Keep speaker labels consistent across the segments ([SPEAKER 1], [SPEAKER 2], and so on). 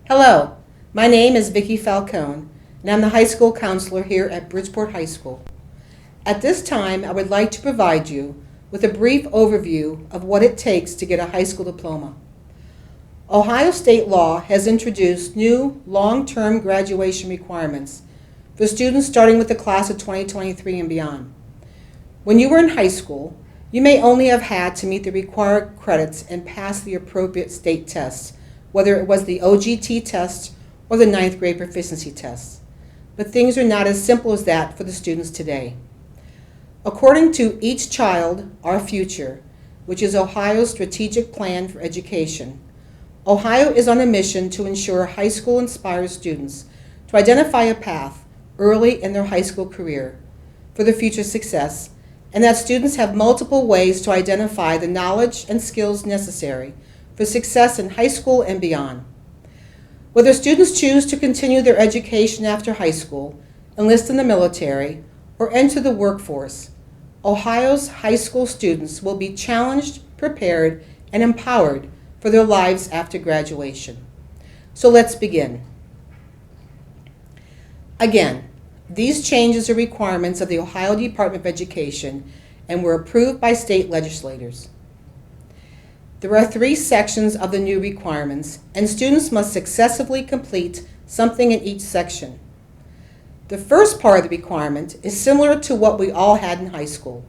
[SPEAKER 1] Hello, my name is Vicki Falcone, and I'm the high school counselor here at Bridgeport High School. At this time, I would like to provide you with a brief overview of what it takes to get a high school diploma. Ohio state law has introduced new long-term graduation requirements for students starting with the class of 2023 and beyond. When you were in high school, you may only have had to meet the required credits and pass the appropriate state tests, whether it was the OGT test or the 9th grade proficiency test. But things are not as simple as that for the students today. According to Each Child, Our Future, which is Ohio's strategic plan for education, Ohio is on a mission to ensure high school inspires students to identify a path early in their high school career for their future success, and that students have multiple ways to identify the knowledge and skills necessary for success in high school and beyond. Whether students choose to continue their education after high school, enlist in the military, or enter the workforce, Ohio's high school students will be challenged, prepared, and empowered for their lives after graduation. So let's begin. Again, these changes are requirements of the Ohio Department of Education and were approved by state legislators. There are 3 sections of the new requirements, and students must successively complete something in each section. The first part of the requirement is similar to what we all had in high school.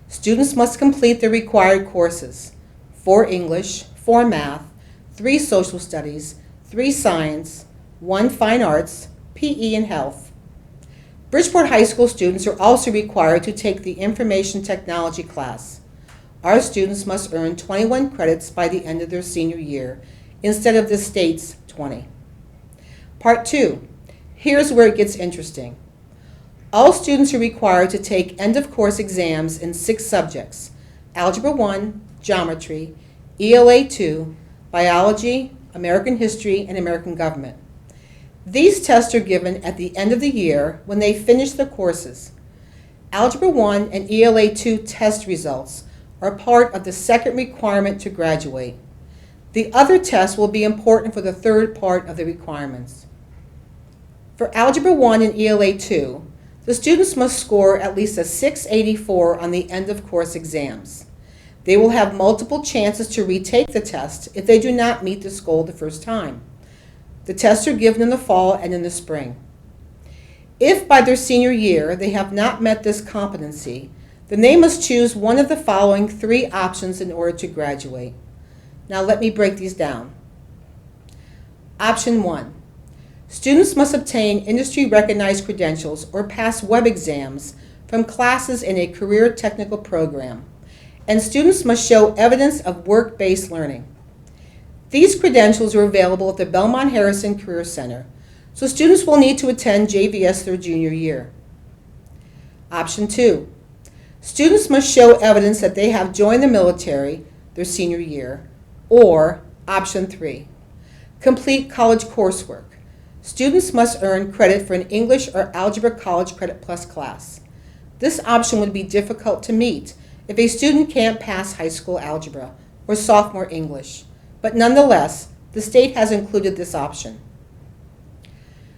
[SPEAKER 1] Students must complete the required courses: 4 English, 4 math, 3 social studies, 3 science, 1 fine arts, PE, and health. Bridgeport High School students are also required to take the information technology class. Our students must earn 21 credits by the end of their senior year, instead of the state's 20. Part 2. Here's where it gets interesting. All students are required to take end-of-course exams in 6 subjects: Algebra 1, Geometry, ELA 2, Biology, American History, and American Government. These tests are given at the end of the year when they finish their courses. Algebra 1 and ELA 2 test results are part of the second requirement to graduate. The other tests will be important for the third part of the requirements. For Algebra 1 and ELA 2, the students must score at least a 684 on the end-of-course exams. They will have multiple chances to retake the test if they do not meet this goal the first time. The tests are given in the fall and in the spring. If by their senior year they have not met this competency, then they must choose one of the following 3 options in order to graduate. Now let me break these down. Option 1. Students must obtain industry-recognized credentials or pass web exams from classes in a career technical program, and students must show evidence of work-based learning. These credentials are available at the Belmont Harrison Career Center, so students will need to attend JVS their junior year. Option 2. Students must show evidence that they have joined the military their senior year. Or Option 3. Complete college coursework. Students must earn credit for an English or Algebra College Credit Plus class. This option would be difficult to meet if a student can't pass high school algebra or sophomore English. But nonetheless, the state has included this option.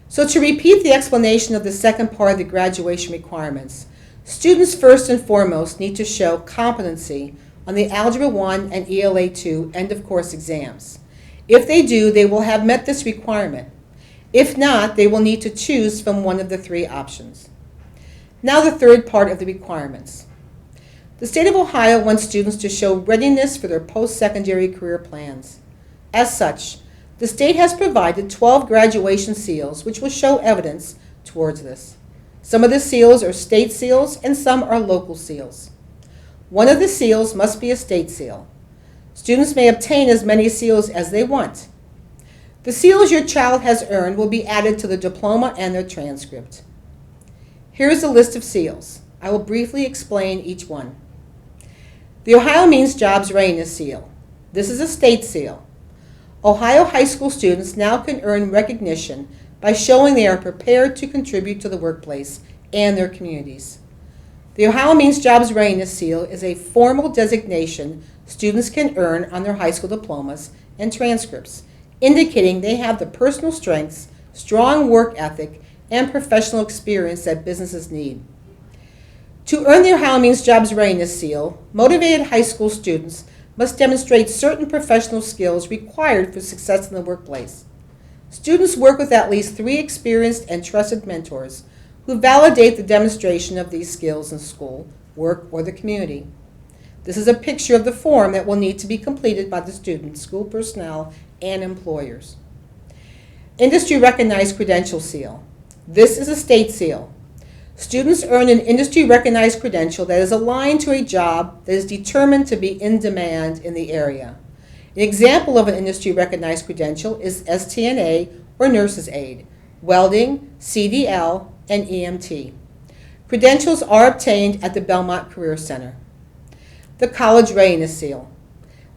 [SPEAKER 1] So to repeat the explanation of the second part of the graduation requirements, students first and foremost need to show competency on the Algebra 1 and ELA 2 end-of-course exams. If they do, they will have met this requirement. If not, they will need to choose from one of the 3 options. Now the third part of the requirements. The state of Ohio wants students to show readiness for their post-secondary career plans. As such, the state has provided 12 graduation seals which will show evidence towards this. Some of the seals are state seals and some are local seals. One of the seals must be a state seal. Students may obtain as many seals as they want. The seals your child has earned will be added to the diploma and their transcript. Here is a list of seals. I will briefly explain each one. The Ohio Means Jobs Readiness Seal. This is a state seal. Ohio high school students now can earn recognition by showing they are prepared to contribute to the workplace and their communities. The Ohio Means Jobs Readiness Seal is a formal designation students can earn on their high school diplomas and transcripts indicating they have the personal strengths, strong work ethic, and professional experience that businesses need. To earn their How Means Jobs Readiness Seal, motivated high school students must demonstrate certain professional skills required for success in the workplace. Students work with at least 3 experienced and trusted mentors who validate the demonstration of these skills in school, work, or the community. This is a picture of the form that will need to be completed by the students, school personnel, and employers. Industry Recognized Credential Seal. This is a state seal. Students earn an industry-recognized credential that is aligned to a job that is determined to be in demand in the area. An example of an industry-recognized credential is STNA or nurse's aide, welding, CDL, and EMT. Credentials are obtained at the Belmont Career Center. The College Readiness Seal.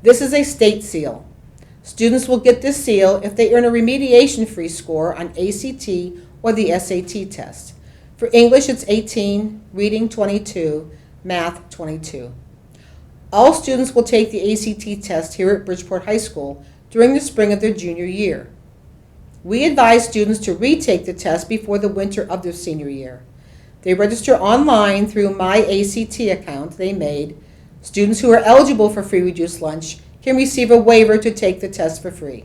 [SPEAKER 1] This is a state seal. Students will get this seal if they earn a remediation-free score on ACT or the SAT test. For English, it's 18, reading 22, math 22. All students will take the ACT test here at Bridgeport High School during the spring of their junior year. We advise students to retake the test before the winter of their senior year. They register online through My ACT account they made. Students who are eligible for free reduced lunch can receive a waiver to take the test for free.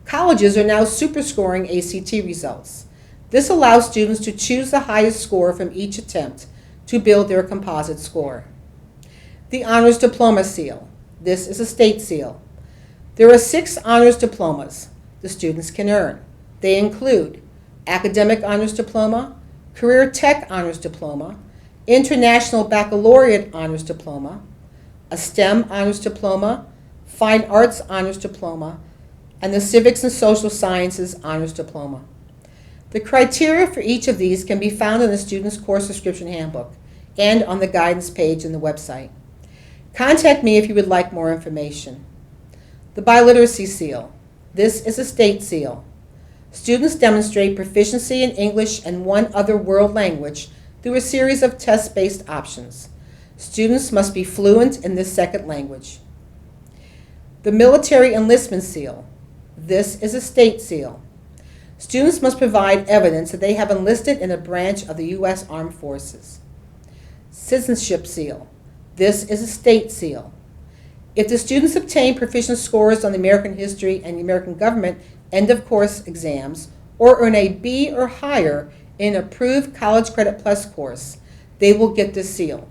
[SPEAKER 1] Colleges are now superscoring ACT results. This allows students to choose the highest score from each attempt to build their composite score. The Honors Diploma Seal. This is a state seal. There are 6 honors diplomas the students can earn. They include Academic Honors Diploma, Career Tech Honors Diploma, International Baccalaureate Honors Diploma, a STEM Honors Diploma, Fine Arts Honors Diploma, and the Civics and Social Sciences Honors Diploma. The criteria for each of these can be found in the student's course description handbook and on the guidance page in the website. Contact me if you would like more information. The Biliteracy Seal. This is a state seal. Students demonstrate proficiency in English and 1 other world language through a series of test-based options. Students must be fluent in this second language. The Military Enlistment Seal. This is a state seal. Students must provide evidence that they have enlisted in a branch of the U.S. Armed Forces. Citizenship Seal. This is a state seal. If the students obtain proficient scores on the American history and the American government end-of-course exams, or earn a B or higher in an approved College Credit Plus course, they will get this seal.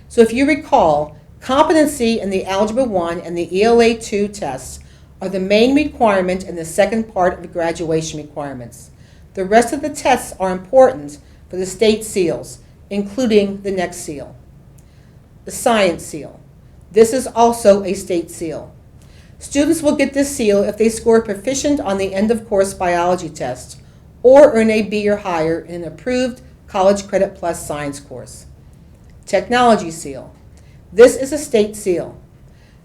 [SPEAKER 1] So if you recall, competency in the Algebra 1 and the ELA 2 tests are the main requirement in the second part of the graduation requirements. The rest of the tests are important for the state seals, including the next seal. The Science Seal. This is also a state seal. Students will get this seal if they score proficient on the end-of-course biology test or earn a B or higher in an approved College Credit Plus science course. Technology Seal. This is a state seal.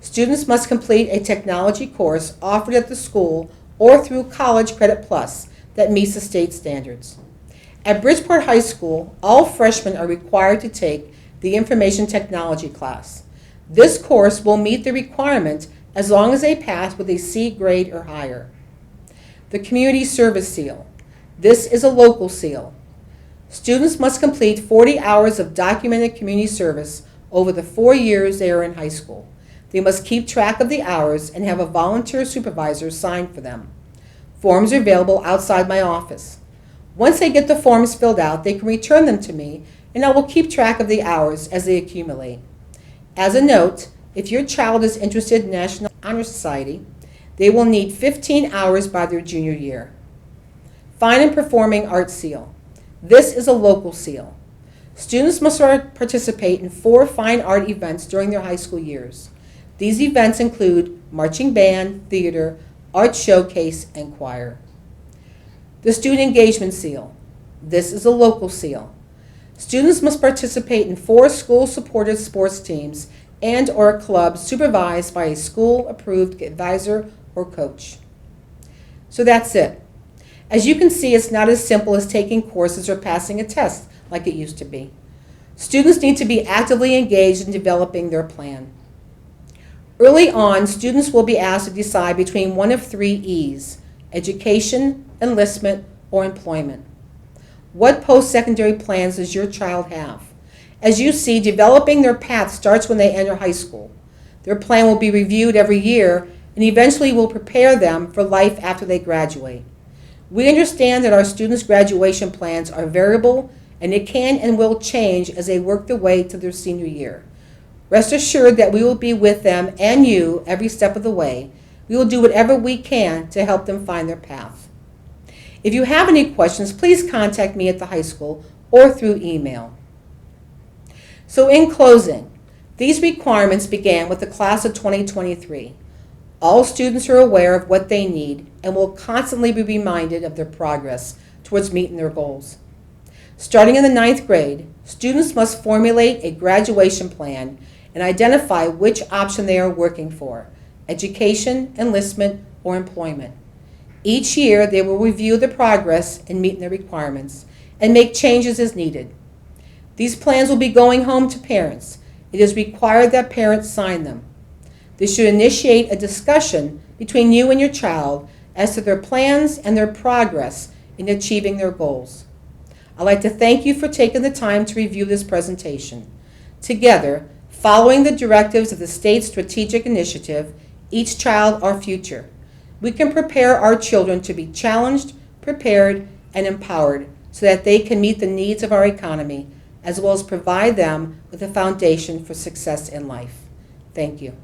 [SPEAKER 1] Students must complete a technology course offered at the school or through College Credit Plus that meets the state standards. At Bridgeport High School, all freshmen are required to take the Information Technology class. This course will meet the requirement as long as they pass with a C grade or higher. The Community Service Seal. This is a local seal. Students must complete 40 hours of documented community service over the 4 years they are in high school. They must keep track of the hours and have a volunteer supervisor sign for them. Forms are available outside my office. Once they get the forms filled out, they can return them to me, and I will keep track of the hours as they accumulate. As a note, if your child is interested in National Honor Society, they will need 15 hours by their junior year. Fine and Performing Arts Seal. This is a local seal. Students must participate in 4 fine art events during their high school years. These events include marching band, theater, art showcase, and choir. The Student Engagement Seal. This is a local seal. Students must participate in 4 school-supported sports teams and/or clubs supervised by a school-approved advisor or coach. So that's it. As you can see, it's not as simple as taking courses or passing a test like it used to be. Students need to be actively engaged in developing their plan. Early on, students will be asked to decide between one of three E's: education, enlistment, or employment. What post-secondary plans does your child have? As you see, developing their path starts when they enter high school. Their plan will be reviewed every year and eventually will prepare them for life after they graduate. We understand that our students' graduation plans are variable and it can and will change as they work their way to their senior year. Rest assured that we will be with them and you every step of the way. We will do whatever we can to help them find their path. If you have any questions, please contact me at the high school or through email. So in closing, these requirements began with the class of 2023. All students are aware of what they need and will constantly be reminded of their progress towards meeting their goals. Starting in the 9th grade, students must formulate a graduation plan and identify which option they are working for: education, enlistment, or employment. Each year, they will review the progress in meeting the requirements and make changes as needed. These plans will be going home to parents. It is required that parents sign them. This should initiate a discussion between you and your child as to their plans and their progress in achieving their goals. I'd like to thank you for taking the time to review this presentation. Together, following the directives of the State Strategic Initiative, Each Child Our Future, we can prepare our children to be challenged, prepared, and empowered so that they can meet the needs of our economy, as well as provide them with a foundation for success in life. Thank you.